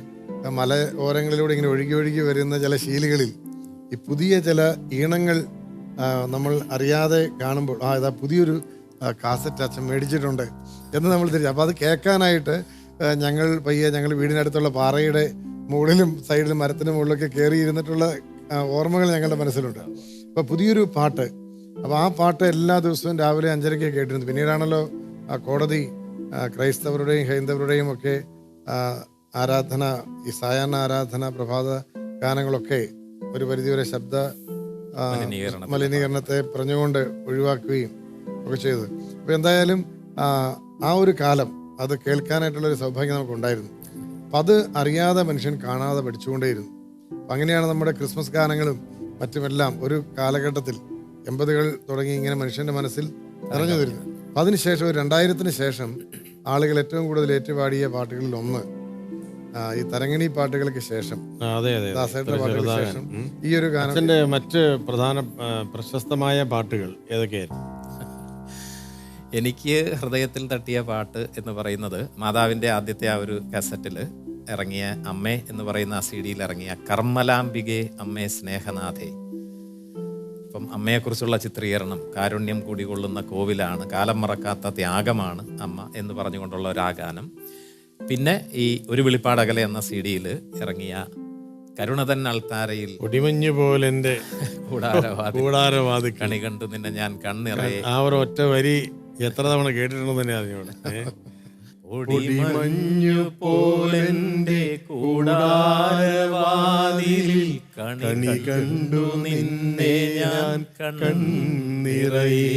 മല ഓരങ്ങളിലൂടെ ഇങ്ങനെ ഒഴുകി വരുന്ന ചില ശീലുകളിൽ ഈ പുതിയ ചില ഈണങ്ങൾ നമ്മൾ അറിയാതെ കാണുമ്പോൾ ഇതാ പുതിയൊരു കാസറ്റ് അച്ഛൻ മേടിച്ചിട്ടുണ്ട് എന്ന് നമ്മൾ തിരിച്ചു. അപ്പോൾ അത് കേൾക്കാനായിട്ട് ഞങ്ങൾ വീടിനടുത്തുള്ള പാറയുടെ മുകളിലും സൈഡിലും മരത്തിന് മുകളിലൊക്കെ കയറി ഇരുന്നിട്ടുള്ള ഓർമ്മകൾ ഞങ്ങളുടെ മനസ്സിലുണ്ട്. അപ്പോൾ പുതിയൊരു പാട്ട്, അപ്പോൾ ആ പാട്ട് എല്ലാ ദിവസവും രാവിലെ 5:30 കേട്ടിരുന്നു. പിന്നീടാണല്ലോ കോടതി ക്രൈസ്തവരുടെയും ഹൈന്ദവരുടെയും ഒക്കെ ആരാധന, ഈ സായാഹ്ന ആരാധന, പ്രഭാത ഗാനങ്ങളൊക്കെ ഒരു പരിധിവരെ ശബ്ദ മലിനീകരണത്തെ പറഞ്ഞുകൊണ്ട് ഒഴിവാക്കുകയും ഒക്കെ ചെയ്തത്. അപ്പോൾ എന്തായാലും ആ ഒരു കാലം അത് കേൾക്കാനായിട്ടുള്ളൊരു സൗഭാഗ്യം നമുക്കുണ്ടായിരുന്നു. അപ്പം അത് അറിയാതെ മനുഷ്യൻ കാണാതെ പഠിച്ചുകൊണ്ടേയിരുന്നു. അപ്പം അങ്ങനെയാണ് നമ്മുടെ ക്രിസ്മസ് ഗാനങ്ങളും മറ്റുമെല്ലാം ഒരു കാലഘട്ടത്തിൽ 80കൾ തുടങ്ങി ഇങ്ങനെ മനുഷ്യൻ്റെ മനസ്സിൽ നിറഞ്ഞു വരുന്നത്. അപ്പം അതിനുശേഷം ഒരു 2000-ന് ശേഷം ആളുകൾ ഏറ്റവും കൂടുതൽ ഏറ്റുപാടിയ പാട്ടുകളിൽ ഒന്ന് ഈ തരങ്ങിണി പാട്ടുകൾക്ക് ശേഷം, ദാസേട്ടന്റെ പാട്ടുകൾക്ക് ശേഷം ഈ ഒരു ഗാനത്തിന്റെ മറ്റ് പ്രധാന പ്രശസ്തമായ പാട്ടുകൾ ഏതൊക്കെയായിരുന്നു? എനിക്ക് ഹൃദയത്തിൽ തട്ടിയ പാട്ട് എന്ന് പറയുന്നത് മാതാവിൻ്റെ ആദ്യത്തെ ആ ഒരു കാസറ്റിൽ ഇറങ്ങിയ അമ്മേ എന്ന് പറയുന്ന ആ CD-യിൽ ഇറങ്ങിയ കർമ്മലാംബികെ അമ്മേ സ്നേഹനാഥേ. അപ്പം അമ്മയെക്കുറിച്ചുള്ള ചിത്രീകരണം, കാരുണ്യം കൂടികൊള്ളുന്ന കോവിലാണ്, കാലം മറക്കാത്ത ത്യാഗമാണ് അമ്മ എന്ന് പറഞ്ഞുകൊണ്ടുള്ള ഒരു ആ ഗാനം. പിന്നെ ഈ ഒരു വിളിപ്പാടകലെ എന്ന CD-യിൽ ഇറങ്ങിയ കരുണതൻ അൾത്താരയിൽ ഒടിമഞ്ഞു പോലെന്റെ കൂടാരവാതി കണി കണ്ടു നിന്നെ ഞാൻ കണ്ണിറയെ, ആ ഒരു ഒറ്റ വരി എത്ര തവണ കേട്ടിട്ടുണ്ടെന്ന് തന്നെ അറിഞ്ഞോളെ. ഒടിമഞ്ഞു പോലെന്റെ കൂടാരവാതിലിൽ കണി കണ്ടു നിന്നെ ഞാൻ കണ്ണിറയെ.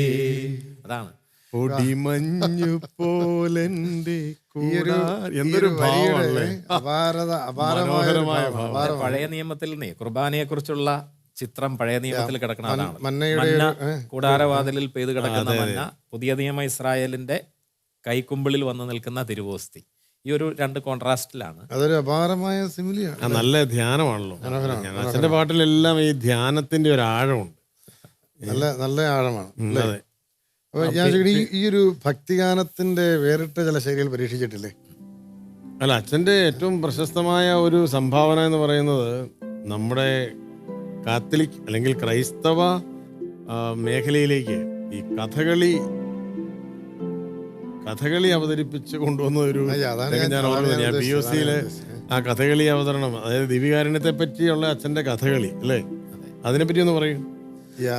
അതാണ് ഒടിമഞ്ഞു പോലെന്റെ എന്തൊരു അപാരമായ പഴയ നിയമത്തിൽ കുർബാനയെ കുറിച്ചുള്ള ചിത്രം പഴയ നിയമത്തിൽ കിടക്കണം. അതാണ് മന്ന കൂടാരവാതിലിൽ പെയ്ത് കിടക്കുന്ന മന്ന. പുതിയ നിയമ ഇസ്രായേലിന്റെ കൈക്കുമ്പിളിൽ വന്നു നിൽക്കുന്ന തിരുവോസ്തി. ഈ ഒരു രണ്ട് കോൺട്രാസ്റ്റിലാണ്. അതൊരു അപാരമായ സിമിലിയാണ്. നല്ല ധ്യാനമാണല്ലോ അച്ഛന്റെ പാട്ടിലെല്ലാം. ഈ ധ്യാനത്തിന്റെ ഒരു ആഴമുണ്ട്, നല്ല ആഴമാണ്. അപ്പൊ ഞാൻ ഈ ഒരു ഭക്തിഗാനത്തിന്റെ വേറിട്ട ചില ശൈലികൾ പരീക്ഷിച്ചിട്ടില്ലേ? അല്ല, അച്ഛന്റെ ഏറ്റവും പ്രശസ്തമായ ഒരു സംഭാവന എന്ന് പറയുന്നത് നമ്മുടെ കാത്തലിക് അല്ലെങ്കിൽ ക്രൈസ്തവ മേഖലയിലേക്ക് ഈ കഥകളി അവതരിപ്പിച്ച് കൊണ്ടുവന്ന ഒരു ഞാൻ ഓർമ്മ PUC-യിലെ ആ കഥകളി അവതരണം, അതായത് ദിവ്യകാരുണ്യത്തെ പറ്റിയുള്ള അച്ഛന്റെ കഥകളി അല്ലേ, അതിനെപ്പറ്റി ഒന്ന് പറയൂ.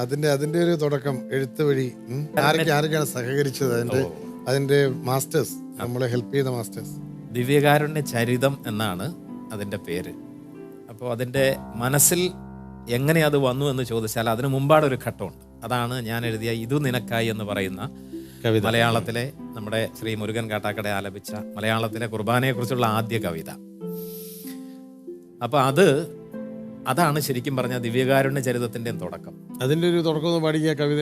അതിന്റെ ഒരു തുടക്കം എഴുത്ത് വഴി ആരൊക്കെയാണ് സഹകരിച്ചത്, അതിന്റെ മാസ്റ്റേഴ്സ്, നമ്മളെ ഹെൽപ്പ് ചെയ്ത മാസ്റ്റേഴ്സ്. ദിവ്യകാരുണ്യ ചരിതം എന്നാണ് അതിന്റെ പേര്. അപ്പോൾ അതിന്റെ മനസ്സിൽ എങ്ങനെ അത് വന്നു എന്ന് ചോദിച്ചാൽ അതിന് മുമ്പാടൊരു ഘട്ടമുണ്ട്. അതാണ് ഞാൻ എഴുതിയ ഇതു നിനക്കായി എന്ന് പറയുന്ന കവിത. മലയാളത്തിലെ നമ്മുടെ ശ്രീ മുരുകൻ കാട്ടാക്കട ആലപിച്ച മലയാളത്തിലെ കുർബാനയെക്കുറിച്ചുള്ള ആദ്യ കവിത. അപ്പോൾ അതാണ് ശരിക്കും പറഞ്ഞ ദിവ്യകാരുണ്യ ചരിതത്തിന്റെ തുടക്കം. അതിന്റെ ഒരു തുടക്കം പാടിയ കവിത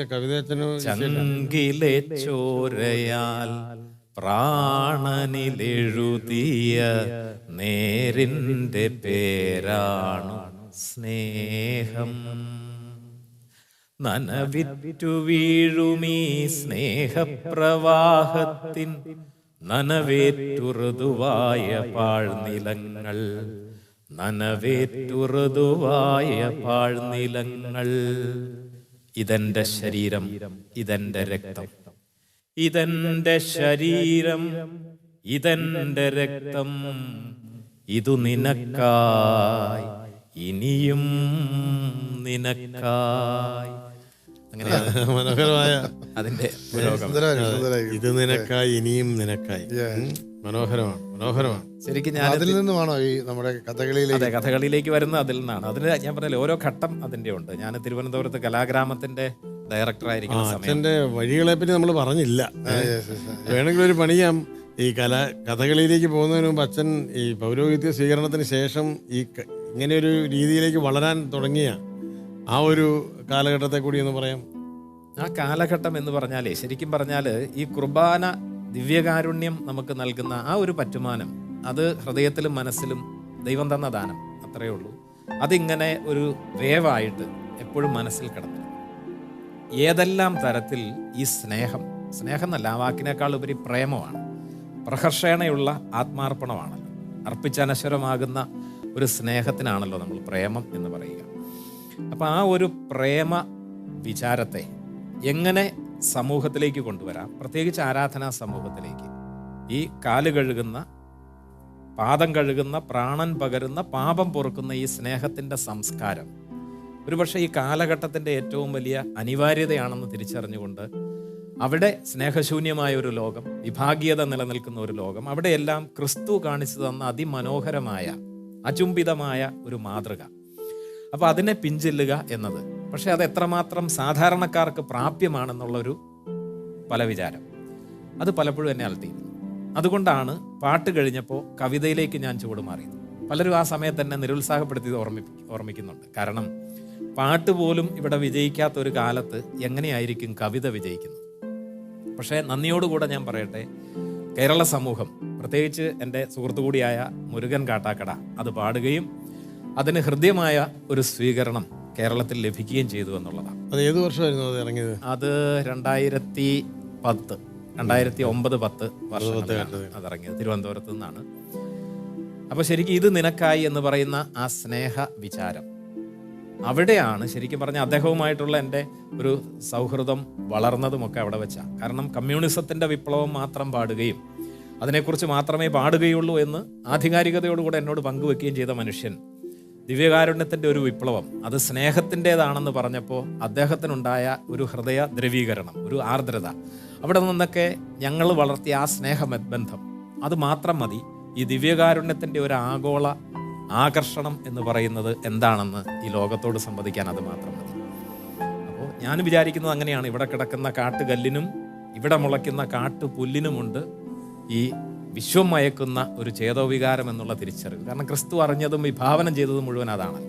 ചങ്കിലെ ചോരയാൽ പ്രാണനിലെഴുതിയ നേരിന്റെ പേരാണു സ്നേഹം. നനവിറ്റു വീഴുമീ സ്നേഹപ്രവാഹത്തിൻ നനവേറ്റുറുതുവായ പാഴ്നിലങ്ങൾ, നനവേറ്റുറുതുവായ പാഴ്നിലങ്ങൾ. ഇതെന്റെ ശരീരം, ഇതെന്റെ രക്തം, ഇതെന്റെ ശരീരം, ഇതെന്റെ രക്തം, ഇതു നിനക്കായി, ഇനിയും നിനക്കായി. അങ്ങനെ മനോഹരമായ അതിന്റെ പുരോഗമനം. സുന്ദരമായി. ഇത് നിനക്കായി ഇനിയും നിനക്കായി. മനോഹരമാണ്, മനോഹരമാണ്. ശരിക്കും ഞാൻ അതിൽ നിന്നുമാണോ ഈ നമ്മുടെ കഥകളിയിലേക്ക്? അതെ, കഥകളിയിലേക്ക് വരുന്നത് അതിൽ നിന്നാണ്. അതിന് ഞാൻ പറഞ്ഞില്ല, ഓരോ ഘട്ടം അതിന്റെ ഉണ്ട്. ഞാൻ തിരുവനന്തപുരത്ത് കലാഗ്രാമത്തിന്റെ ഡയറക്ടറായിരിക്കുന്ന സമയം അച്ഛന്റെ വഴികളെ പറ്റി നമ്മൾ പറഞ്ഞില്ല. വേണമെങ്കിൽ ഒരു പണിയാം. ഈ കഥകളിയിലേക്ക് പോകുന്നതിന് മുമ്പ് അച്ഛൻ ഈ പൗരോഹിത്യ സ്വീകരണത്തിന് ശേഷം ഇങ്ങനെ ഒരു രീതിയിലേക്ക് വളരാൻ തുടങ്ങിയ ആ ഒരു കാലഘട്ടത്തെ കൂടി ഒന്ന് പറയാം. ആ കാലഘട്ടം എന്ന് പറഞ്ഞാലേ, ശരിക്കും പറഞ്ഞാൽ ഈ കുർബാന ദിവ്യകാരുണ്യം നമുക്ക് നൽകുന്ന ആ ഒരു പറ്റുമാനം, അത് ഹൃദയത്തിലും മനസ്സിലും ദൈവം തന്ന ദാനം, അത്രയേ ഉള്ളൂ. അതിങ്ങനെ ഒരു വേവായിട്ട് എപ്പോഴും മനസ്സിൽ കിടന്നു. ഏതെല്ലാം തരത്തിൽ ഈ സ്നേഹം എന്നല്ല, ആ വാക്കിനേക്കാൾ ഉപരി പ്രേമമാണ്, പ്രഹർഷേണയുള്ള ആത്മാർപ്പണമാണല്ലോ. അർപ്പിച്ചനശ്വരമാകുന്ന ഒരു സ്നേഹത്തിനാണല്ലോ നമ്മൾ പ്രേമം എന്ന് പറയുക. അപ്പം ആ ഒരു പ്രേമ വിചാരത്തെ എങ്ങനെ സമൂഹത്തിലേക്ക് കൊണ്ടുവരാം, പ്രത്യേകിച്ച് ആരാധനാ സമൂഹത്തിലേക്ക്? ഈ കാല് കഴുകുന്ന, പാദം കഴുകുന്ന, പ്രാണൻ പകരുന്ന, പാപം പൊറുക്കുന്ന ഈ സ്നേഹത്തിൻ്റെ സംസ്കാരം ഒരുപക്ഷെ ഈ കാലഘട്ടത്തിൻ്റെ ഏറ്റവും വലിയ അനിവാര്യതയാണെന്ന് തിരിച്ചറിഞ്ഞുകൊണ്ട് അവിടെ സ്നേഹശൂന്യമായ ഒരു ലോകം, വിഭാഗീയത നിലനിൽക്കുന്ന ഒരു ലോകം, അവിടെയെല്ലാം ക്രിസ്തു കാണിച്ചു തന്ന അതിമനോഹരമായ അചുംബിതമായ ഒരു മാതൃക. അപ്പോൾ അതിനെ പിഞ്ചെല്ലുക എന്നത്, പക്ഷെ അത് എത്രമാത്രം സാധാരണക്കാർക്ക് പ്രാപ്യമാണെന്നുള്ളൊരു പല വിചാരം, അത് പലപ്പോഴും എന്നെ അലട്ടിയിരുന്നു. അതുകൊണ്ടാണ് പാട്ട് കഴിഞ്ഞപ്പോൾ കവിതയിലേക്ക് ഞാൻ ചൂടുമാറിയത്. പലരും ആ സമയത്ത് തന്നെ നിരുത്സാഹപ്പെടുത്തിയത് ഓർമ്മിക്കുന്നുണ്ട്. കാരണം പാട്ട് പോലും ഇവിടെ വിജയിക്കാത്ത ഒരു കാലത്ത് എങ്ങനെയായിരിക്കും കവിത വിജയിക്കുന്നത്? പക്ഷേ നന്ദിയോടുകൂടെ ഞാൻ പറയട്ടെ, കേരള സമൂഹം, പ്രത്യേകിച്ച് എൻ്റെ സുഹൃത്തു കൂടിയായ മുരുകൻ കാട്ടാക്കട അത് പാടുകയും അതിന് ഹൃദ്യമായ ഒരു സ്വീകരണം കേരളത്തിൽ ലഭിക്കുകയും ചെയ്തു എന്നുള്ളതാണ്. അത് ഏത് വർഷമായിരുന്നു അത് ഇറങ്ങിയത്? അത് 2010, 2009-10 വർഷത്തിലാണ് അതിറങ്ങിയത്, തിരുവനന്തപുരത്ത് നിന്നാണ്. അപ്പോൾ ശരിക്കും ഇത് നിനക്കായി എന്ന് പറയുന്ന ആ സ്നേഹ വിചാരം, അവിടെയാണ് ശരിക്കും പറഞ്ഞാൽ അദ്ദേഹവുമായിട്ടുള്ള എൻ്റെ ഒരു സൗഹൃദം വളർന്നതുമൊക്കെ അവിടെ വെച്ചാണ്. കാരണം കമ്മ്യൂണിസത്തിൻ്റെ വിപ്ലവം മാത്രം പാടുകയും അതിനെക്കുറിച്ച് മാത്രമേ പാടുകയുള്ളൂ എന്ന് ആധികാരികതയോടുകൂടെ എന്നോട് പങ്കുവെക്കുകയും ചെയ്ത മനുഷ്യൻ, ദിവ്യകാരുണ്യത്തിൻ്റെ ഒരു വിപ്ലവം, അത് സ്നേഹത്തിൻ്റെതാണെന്ന് പറഞ്ഞപ്പോൾ അദ്ദേഹത്തിനുണ്ടായ ഒരു ഹൃദയ ദ്രവീകരണം, ഒരു ആർദ്രത, അവിടെ നിന്നൊക്കെ ഞങ്ങൾ വളർത്തിയ ആ സ്നേഹബന്ധം, അത് മാത്രം മതി ഈ ദിവ്യകാരുണ്യത്തിൻ്റെ ഒരു ആഗോള ആകർഷണം എന്ന് പറയുന്നത് എന്താണെന്ന് ഈ ലോകത്തോട് സംവദിക്കാൻ. അത് മാത്രം മതി. അപ്പോൾ ഞാൻ വിചാരിക്കുന്നത് അങ്ങനെയാണ്. ഇവിടെ കിടക്കുന്ന കാട്ടുകല്ലിനും ഇവിടെ മുളയ്ക്കുന്ന കാട്ടുപുല്ലിനുമുണ്ട് ഈ വിശ്വം മയക്കുന്ന ഒരു ചേതോവികാരം എന്നുള്ള തിരിച്ചറിവ്. കാരണം ക്രിസ്തു അറിഞ്ഞതും വിഭാവനം ചെയ്തതും മുഴുവൻ അതാണ്.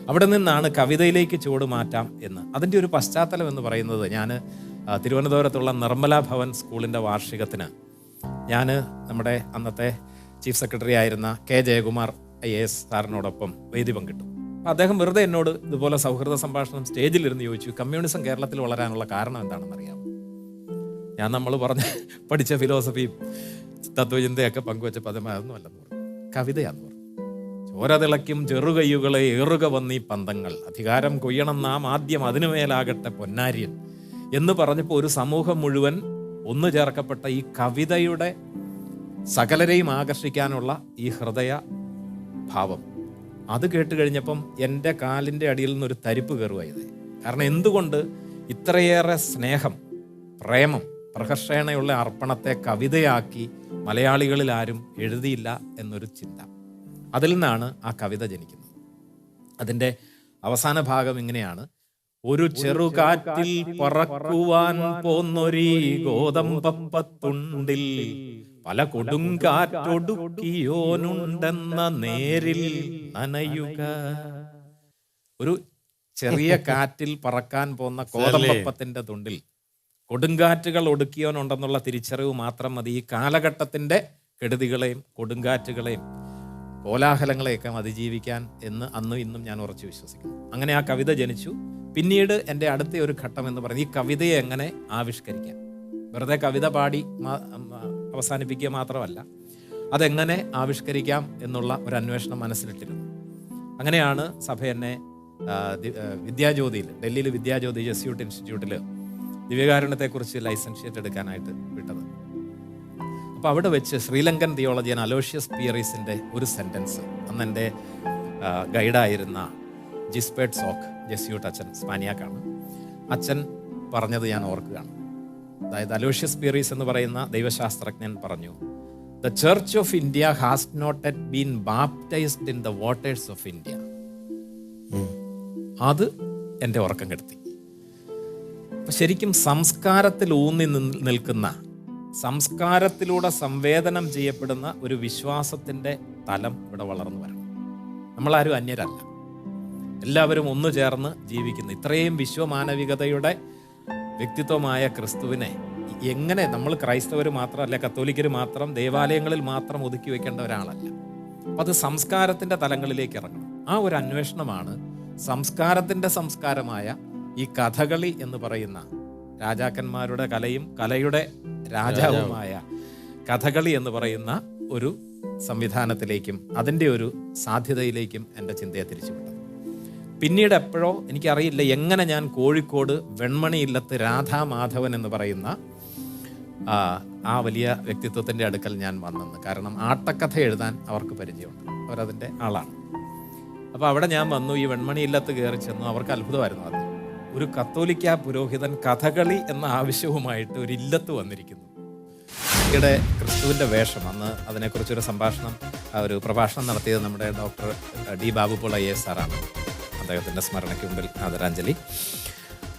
അവിടെ നിന്നാണ് കവിതയിലേക്ക് ചുവട് മാറ്റാം എന്ന്. അതിൻ്റെ ഒരു പശ്ചാത്തലം എന്ന് പറയുന്നത്, ഞാൻ തിരുവനന്തപുരത്തുള്ള നിർമ്മല ഭവൻ സ്കൂളിൻ്റെ വാർഷികത്തിന് ഞാൻ നമ്മുടെ അന്നത്തെ ചീഫ് സെക്രട്ടറി ആയിരുന്ന കെ ജയകുമാർ IAS സാറിനോടൊപ്പം വേദി പങ്കിട്ടു. അപ്പം അദ്ദേഹം വെറുതെ എന്നോട് ഇതുപോലെ സൗഹൃദ സംഭാഷണം സ്റ്റേജിലിരുന്ന് ചോദിച്ചു, കമ്മ്യൂണിസം കേരളത്തിൽ വളരാനുള്ള കാരണം എന്താണെന്ന് അറിയാമോ? ഞാൻ നമ്മൾ പഠിച്ച ഫിലോസഫിയും തത്വചിന്തയൊക്കെ പങ്കുവെച്ചപ്പോൾ അതൊന്നും അല്ലെന്ന് പറഞ്ഞു, കവിതയാന്ന് പറഞ്ഞു. ചോര തിളയ്ക്കും ചെറുകയ്യുകളെ ഏറുക വന്നീ പന്തങ്ങൾ, അധികാരം കൊയ്യണം നാം ആദ്യം അതിനുമേലാകട്ടെ പൊന്നാര്യൻ എന്ന് പറഞ്ഞപ്പോൾ ഒരു സമൂഹം മുഴുവൻ ഒന്നു ചേർക്കപ്പെട്ട ഈ കവിതയുടെ സകലരെയും ആകർഷിക്കാനുള്ള ഈ ഹൃദയ ഭാവം, അത് കേട്ട് കഴിഞ്ഞപ്പം എൻ്റെ കാലിൻ്റെ അടിയിൽ നിന്നൊരു തരിപ്പ് കയറുമായത്. കാരണം എന്തുകൊണ്ട് ഇത്രയേറെ സ്നേഹം, പ്രേമം, പ്രഹർഷേണയുള്ള അർപ്പണത്തെ കവിതയാക്കി മലയാളികളിൽ ആരും എഴുതിയില്ല എന്നൊരു ചിന്ത. അതിൽ നിന്നാണ് ആ കവിത ജനിക്കുന്നത്. അതിൻ്റെ അവസാന ഭാഗം ഇങ്ങനെയാണ്: ഒരു ചെറുകാറ്റിൽ പറക്കുവാൻ പോന്നൊരീ ഗോതമ്പപ്പത്തുണ്ടിൽ പല കൊടുങ്കാറ്റൊടുക്കിയോനുണ്ടെന്ന നേരിൽ നനയുക. ഒരു ചെറിയ കാറ്റിൽ പറക്കാൻ പോന്ന ഗോതമ്പപ്പത്തിന്റെ തുണ്ടിൽ കൊടുങ്കാറ്റുകൾ ഒടുക്കിയോനുണ്ടെന്നുള്ള തിരിച്ചറിവ് മാത്രം മതി ഈ കാലഘട്ടത്തിന്റെ കെടുതികളെയും കൊടുങ്കാറ്റുകളെയും കോലാഹലങ്ങളെയൊക്കെ അതിജീവിക്കാൻ എന്ന് അന്നും ഇന്നും ഞാൻ ഉറച്ചു വിശ്വസിക്കുന്നു. അങ്ങനെ ആ കവിത ജനിച്ചു. പിന്നീട് എൻ്റെ അടുത്ത ഒരു ഘട്ടം എന്ന് പറയുന്നത് ഈ കവിതയെ എങ്ങനെ ആവിഷ്കരിക്കാം. വെറുതെ കവിത പാടി അവസാനിപ്പിക്കുക മാത്രമല്ല, അതെങ്ങനെ ആവിഷ്കരിക്കാം എന്നുള്ള ഒരു അന്വേഷണം മനസ്സിലിട്ടിരുന്നു. അങ്ങനെയാണ് സഭ എന്നെ വിദ്യാജ്യോതിയിൽ, ഡൽഹിയിൽ വിദ്യാജ്യോതി ജെസ്യൂട്ട് ഇൻസ്റ്റിറ്റ്യൂട്ടിൽ ദിവ്യകാരുണ്യത്തെക്കുറിച്ച് ലൈസൻഷിയേറ്റ് എടുക്കാനായിട്ട് വിട്ടത്. അപ്പോൾ അവിടെ വെച്ച് ശ്രീലങ്കൻ തിയോളജിയൻ അലോഷ്യസ് പിയറീസിൻ്റെ ഒരു സെൻറ്റൻസ്, അന്ന് എൻ്റെ ഗൈഡായിരുന്ന ജിസ്പേർട്ട് സോക്ക് ജെസ്യൂട്ട് അച്ഛൻ, സ്പാനിയാക്കാണ്, അച്ഛൻ പറഞ്ഞത് ഞാൻ ഓർക്കുകയാണ്. അതായത് അലോഷ്യസ് പീറീസ് എന്ന് പറയുന്ന ദൈവശാസ്ത്രജ്ഞൻ പറഞ്ഞു, the church of India has not yet been baptized in the waters of India. അത് എൻ്റെ ഉറക്കം കെടുത്തി. അപ്പം ശരിക്കും സംസ്കാരത്തിൽ ഊന്നി നിൽക്കുന്ന, സംസ്കാരത്തിലൂടെ സംവേദനം ചെയ്യപ്പെടുന്ന ഒരു വിശ്വാസത്തിൻ്റെ തലം ഇവിടെ വളർന്നു വരണം. നമ്മളാരും അന്യരല്ല, എല്ലാവരും ഒന്നു ചേർന്ന് ജീവിക്കുന്നു. ഇത്രയും വിശ്വമാനവികതയുടെ വ്യക്തിത്വമായ ക്രിസ്തുവിനെ എങ്ങനെ നമ്മൾ ക്രൈസ്തവർ മാത്രമല്ല, കത്തോലിക്കർ മാത്രം ദേവാലയങ്ങളിൽ മാത്രം ഒതുക്കി വെക്കേണ്ട ഒരാളല്ല. അപ്പം അത് സംസ്കാരത്തിൻ്റെ തലങ്ങളിലേക്ക് ഇറങ്ങണം. ആ ഒരു അന്വേഷണമാണ് സംസ്കാരത്തിൻ്റെ സംസ്കാരമായ ഈ കഥകളി എന്ന് പറയുന്ന രാജാക്കന്മാരുടെ കലയും കലയുടെ രാജാവുമായ കഥകളി എന്ന് പറയുന്ന ഒരു സംവിധാനത്തിലേക്കും അതിൻ്റെ ഒരു സാധ്യതയിലേക്കും എൻ്റെ ചിന്തയെ തിരിച്ചുവിട്ടത്. പിന്നീട് എപ്പോഴോ എനിക്കറിയില്ല എങ്ങനെ ഞാൻ കോഴിക്കോട് വെൺമണി ഇല്ലത്ത് രാധാമാധവൻ എന്ന് പറയുന്ന ആ വലിയ വ്യക്തിത്വത്തിൻ്റെ അടുക്കൽ ഞാൻ വന്നെന്ന്. കാരണം ആട്ടക്കഥ എഴുതാൻ അവർക്ക് പരിചയമുണ്ട്, അവരതിൻ്റെ ആളാണ്. അപ്പോൾ അവിടെ ഞാൻ വന്നു, ഈ വെൺമണി ഇല്ലത്ത് കയറി ചെന്നു. അവർക്ക് അത്ഭുതമായിരുന്നു. അത് ഒരു കത്തോലിക്ക പുരോഹിതൻ കഥകളി എന്ന ആവശ്യവുമായിട്ട് ഒരു ഇല്ലത്ത് വന്നിരിക്കുന്നു. ഈയിടെ ക്രിസ്തുവിൻ്റെ വേഷം, അന്ന് അതിനെക്കുറിച്ചൊരു ഒരു പ്രഭാഷണം നടത്തിയത് നമ്മുടെ ഡോക്ടർ ഡി ബാബുപോൾ IAS സാറാണ്. അദ്ദേഹത്തിൻ്റെ സ്മരണയ്ക്ക് മുമ്പിൽ ആദരാഞ്ജലി.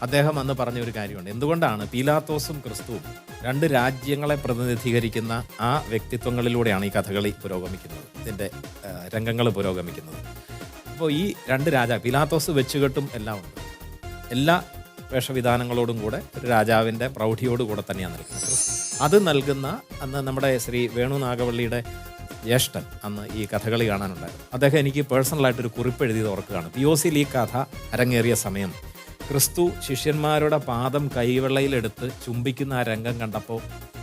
അദ്ദേഹം അന്ന് പറഞ്ഞൊരു കാര്യമുണ്ട്. എന്തുകൊണ്ടാണ് പീലാത്തോസും ക്രിസ്തുവും രണ്ട് രാജ്യങ്ങളെ പ്രതിനിധീകരിക്കുന്ന ആ വ്യക്തിത്വങ്ങളിലൂടെയാണ് ഈ കഥകളി പുരോഗമിക്കുന്നത്, ഇതിൻ്റെ രംഗങ്ങൾ പുരോഗമിക്കുന്നത്. അപ്പോൾ ഈ രണ്ട് പീലാത്തോസ് വെച്ചുകെട്ടും എല്ലാം ഉണ്ട്, എല്ലാ വേഷവിധാനങ്ങളോടും കൂടെ ഒരു രാജാവിൻ്റെ പ്രൗഢിയോടുകൂടെ തന്നെയാണ് നിൽക്കുന്നത്. അത് നൽകുന്ന അന്ന് നമ്മുടെ ശ്രീ വേണു നാഗവള്ളിയുടെ ജ്യേഷ്ഠൻ അന്ന് ഈ കഥകളി കാണാനുണ്ടായിരുന്നു. അദ്ദേഹം എനിക്ക് പേഴ്സണലായിട്ടൊരു കുറിപ്പ് എഴുതിയത് ഓർക്കുകയാണ്. POCയിൽ ഈ കഥ അരങ്ങേറിയ സമയം ക്രിസ്തു ശിഷ്യന്മാരുടെ പാദം കൈവെള്ളയിലെടുത്ത് ചുംബിക്കുന്ന ആ രംഗം കണ്ടപ്പോൾ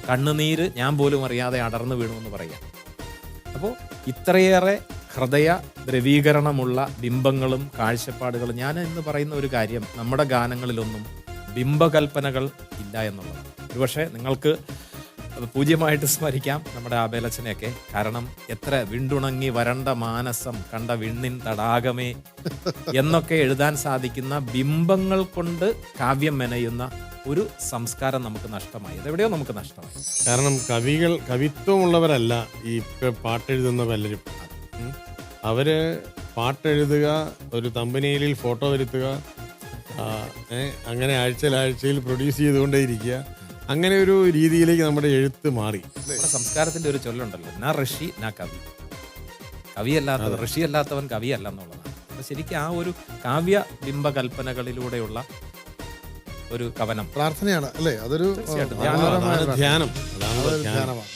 കണ്ണുനീര് ഞാൻ പോലും അറിയാതെ അടർന്നു വീണു എന്ന് പറയാം. അപ്പോൾ ഇത്രയേറെ ഹൃദയ ദ്രവീകരണമുള്ള ബിംബങ്ങളും കാഴ്ചപ്പാടുകളും. ഞാൻ എന്ന് പറയുന്ന ഒരു കാര്യം, നമ്മുടെ ഗാനങ്ങളിലൊന്നും ബിംബകൽപ്പനകൾ ഇല്ല എന്നുള്ളതാണ്. ഒരുപക്ഷെ നിങ്ങൾക്ക് പൂജ്യമായിട്ട് സ്മരിക്കാം നമ്മുടെ ആബേലച്ചനെയൊക്കെ. കാരണം എത്ര വിണ്ടുണങ്ങി വരണ്ട മാനസം കണ്ട വിണ്ണിൻ തടാകമേ എന്നൊക്കെ എഴുതാൻ സാധിക്കുന്ന ബിംബങ്ങൾ കൊണ്ട് കാവ്യം മെനയുന്ന ഒരു സംസ്കാരം നമുക്ക് നഷ്ടമായി. ഇതെവിടെയോ നമുക്ക് നഷ്ടമായി. കാരണം കവിത്വമുള്ളവരല്ല ഈ പാട്ടെഴുതുന്ന പലരും. അവര് പാട്ടെഴുതുക, ഒരു തമ്പനയിലിൽ ഫോട്ടോ വരുത്തുക, അങ്ങനെ ആഴ്ചയിൽ പ്രൊഡ്യൂസ് ചെയ്തുകൊണ്ടേയിരിക്കുക. അങ്ങനെ ഒരു രീതിയിലേക്ക് നമ്മുടെ എഴുത്ത് മാറി. നമ്മുടെ സംസ്കാരത്തിന്റെ ഒരു ചൊല്ലുണ്ടല്ലോ, നാ ഋഷി നാ കവി. കവിയല്ലാത്തവൻ, ഋഷിയല്ലാത്തവൻ കവിയല്ല എന്നുള്ളതാണ്. അപ്പൊ ശരിക്കും ആ ഒരു കാവ്യ ബിംബകൽപ്പനകളിലൂടെയുള്ള ഒരു കവനം, പ്രാർത്ഥനയാണ് അല്ലേ? അതൊരു തീർച്ചയായിട്ടും ധ്യാനം. അതാണ് ധ്യാനമാണ്.